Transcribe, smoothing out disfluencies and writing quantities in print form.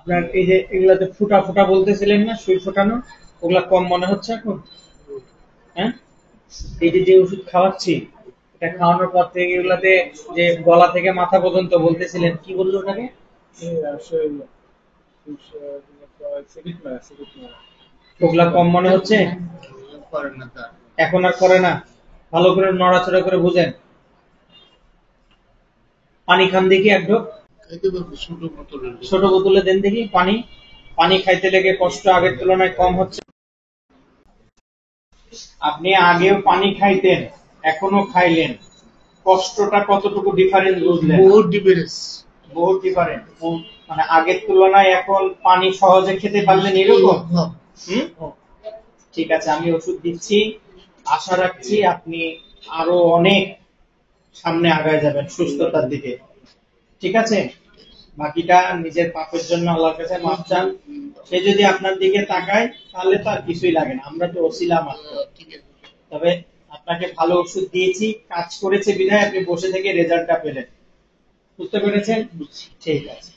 আপনার এই যে এগুলাতে ফুটা ফুটা বলতেছিলেন না, সুই ফোটানো, ওগুলা কম মনে হচ্ছে এখন? হ্যাঁ, এই যে যে ওষুধ খাওয়াচ্ছি, এটা খাওয়ানোর পর থেকে এগুলাতে যে গলা থেকে মাথা পর্যন্ত বলতেছিলেন, কি বললো ওটাকে? ওগুলা কম মনে হচ্ছে? এখন আর করে না? ভালো করে নড়াচড়া করে বুঝেন। পানি খান দেখি এক ঢোক। ছোট বোতলে দেন দেখি পানি। পানি খাইতে লেগে কষ্ট আগের তুলনায় কম হচ্ছে? আপনি আগেও পানি খাইতেন, এখনো খাইলেন, কষ্টটা কতটুকু ডিফারেন্স বুঝলেন? বহুত ডিফারেন্স। বহুত ডিফারেন্ট। মানে আগের তুলনায় এখন পানি সহজে খেতে পারলেন এরকম? ঠিক আছে, আমি ওষুধ দিচ্ছি, আশা রাখছি আপনি আরো অনেক সামনে আগায় যাবেন সুস্থতার দিকে। ঠিক আছে, বাকিটা নিজের পাপের জন্য আল্লাহর কাছে মাফ চান। সে যদি আপনার দিকে তাকায় তাহলে তো আর কিছুই লাগে না, আমরা তো ওসিলা মাত্র। তবে আপনাকে ভালো ওষুধ দিয়েছি, কাজ করেছে বিধায় আপনি বসে থেকে রেজাল্টটা পেলেন। বুঝতে পেরেছেন? ঠিক আছে।